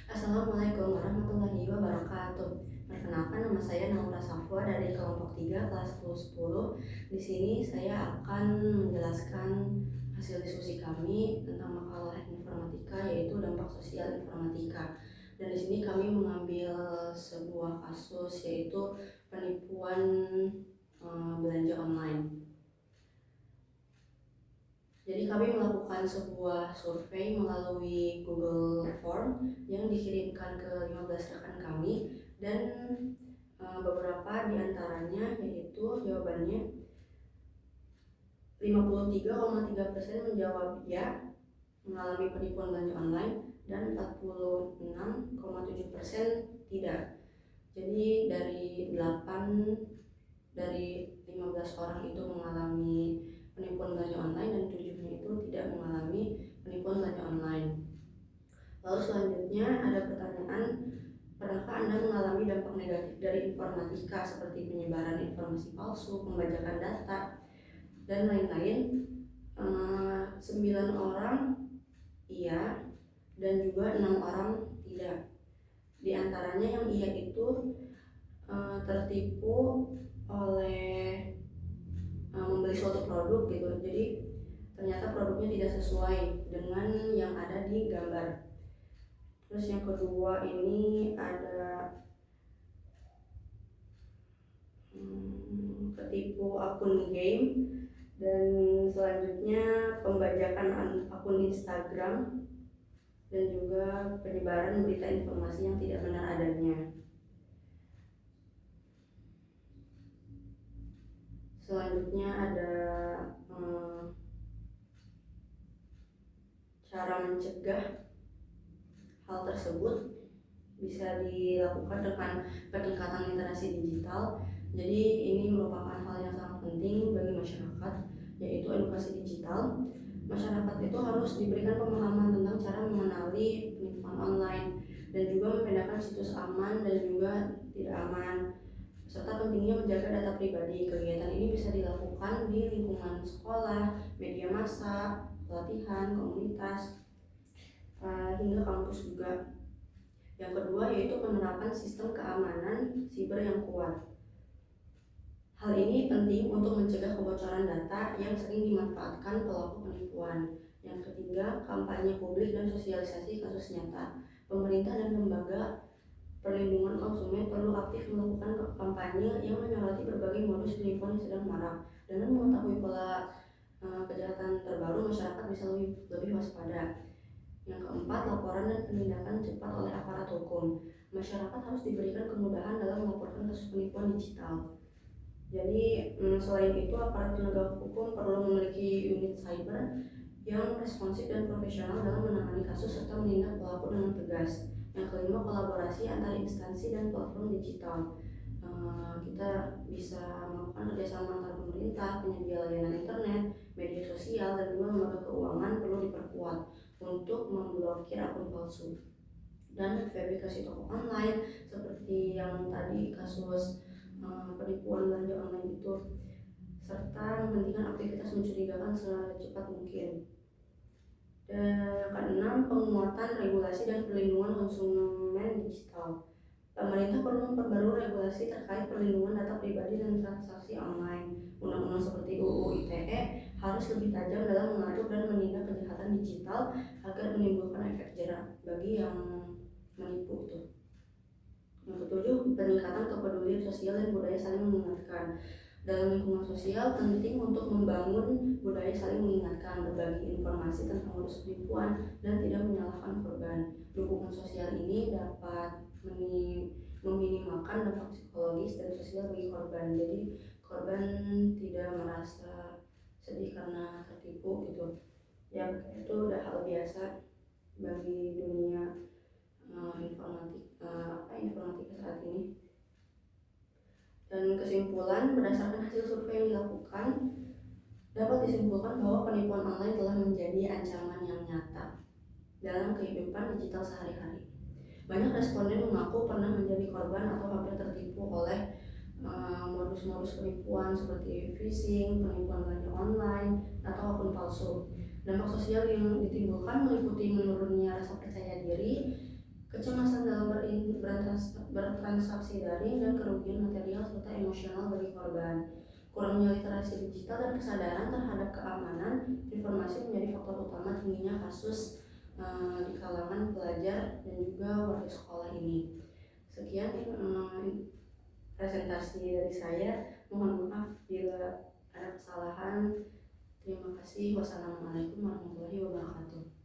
Assalamualaikum warahmatullahi wabarakatuh. Perkenalkan, nama saya Naura Safwa dari kelompok 3 kelas 10. Di sini saya akan menjelaskan hasil diskusi kami tentang makalah informatika, yaitu dampak sosial informatika. Dan di sini kami mengambil sebuah kasus, yaitu penipuan belanja online. Jadi kami melakukan sebuah survei melalui Google Form yang dikirimkan ke 15 rekan kami, dan beberapa diantaranya, yaitu jawabannya 53,3% menjawab ya, mengalami penipuan belanja online, dan 46,7% tidak. Jadi dari 15 orang itu mengalami penipuan belanja online dan 7-nya itu tidak mengalami penipuan belanja online. Lalu selanjutnya ada pertanyaan, pernahkah Anda mengalami dampak negatif dari informatika seperti penyebaran informasi palsu, pembajakan data, dan lain-lain? 9 orang iya, dan juga 6 orang tidak. Di antaranya yang iya itu tertipu oleh membeli suatu produk gitu. Jadi ternyata produknya tidak sesuai dengan yang ada di gambar. Terus yang kedua ini ada ketipu akun game, dan selanjutnya pembajakan akun Instagram, dan juga penyebaran berita informasi yang tidak benar adanya. Selanjutnya ada cara mencegah hal tersebut bisa dilakukan dengan peningkatan literasi digital. Jadi ini merupakan hal yang sangat penting bagi masyarakat, yaitu edukasi digital. Masyarakat itu harus diberikan pemahaman tentang cara mengenali penipuan online, dan juga membedakan situs aman dan juga tidak aman, serta pentingnya menjaga data pribadi. Kegiatan ini bisa dilakukan di lingkungan sekolah, media massa, pelatihan, komunitas, hingga kampus juga. Yang kedua yaitu penerapan sistem keamanan siber yang kuat. Hal ini penting untuk mencegah kebocoran data yang sering dimanfaatkan pelaku penipuan. Yang ketiga, kampanye publik dan sosialisasi kasus nyata. Pemerintah dan lembaga perlindungan konsumen perlu aktif melakukan kampanye yang menyoroti berbagai modus penipuan yang sedang marak. Dengan mengetahui pola kejahatan terbaru, masyarakat bisa lebih waspada. Yang keempat, laporan dan penindakan cepat oleh aparat hukum. Masyarakat harus diberikan kemudahan dalam melaporkan kasus penipuan digital. Jadi selain itu, aparat penegak hukum perlu memiliki unit cyber yang responsif dan profesional dalam menangani kasus serta menindak pelaku dengan tegas. Yang kelima, kolaborasi antar instansi dan platform digital. Kita bisa melakukan kerjasama antar pemerintah, penyedia layanan internet, media sosial, dan juga lembaga keuangan perlu diperkuat untuk memblokir akun palsu dan verifikasi toko online seperti yang tadi kasus penipuan belanja online itu, serta menghentikan aktivitas mencurigakan secepat mungkin. Dan keenam, penguatan regulasi dan perlindungan konsumen digital. Pemerintah perlu memperbarui regulasi terkait perlindungan data pribadi dan transaksi online. Undang-undang seperti UU ITE harus lebih tajam dalam mengatur dan menindak kejahatan digital agar menimbulkan efek jera bagi yang menipu itu. Yang ketujuh, peningkatan kepedulian sosial dan budaya saling mengingatkan. Dalam lingkungan sosial penting untuk membangun budaya saling mengingatkan, berbagi informasi tentang modus penipuan, dan tidak menyalahkan korban. Dukungan sosial ini dapat meminimalkan dampak psikologis dan sosial bagi korban. Jadi korban tidak merasa sedih karena tertipu gitu. Ya itu udah hal biasa bagi dunia informatika saat ini. Dan kesimpulan, berdasarkan hasil survei yang dilakukan, dapat disimpulkan bahwa penipuan online telah menjadi ancaman yang nyata dalam kehidupan digital sehari-hari. Banyak responden mengaku pernah menjadi korban atau hampir tertipu oleh modus-modus penipuan seperti phishing, penipuan belanja online, atau akun palsu. Dampak sosial yang ditimbulkan meliputi menurunnya rasa percaya diri, kecemasan dalam bertransaksi daring, dan kerugian material serta emosional bagi korban. Kurangnya literasi digital dan kesadaran terhadap keamanan informasi menjadi faktor utama tingginya kasus di kalangan pelajar dan juga warga sekolah ini. Sekian presentasi dari saya. Mohon maaf bila ada kesalahan. Terima kasih. Wassalamualaikum warahmatullahi wabarakatuh.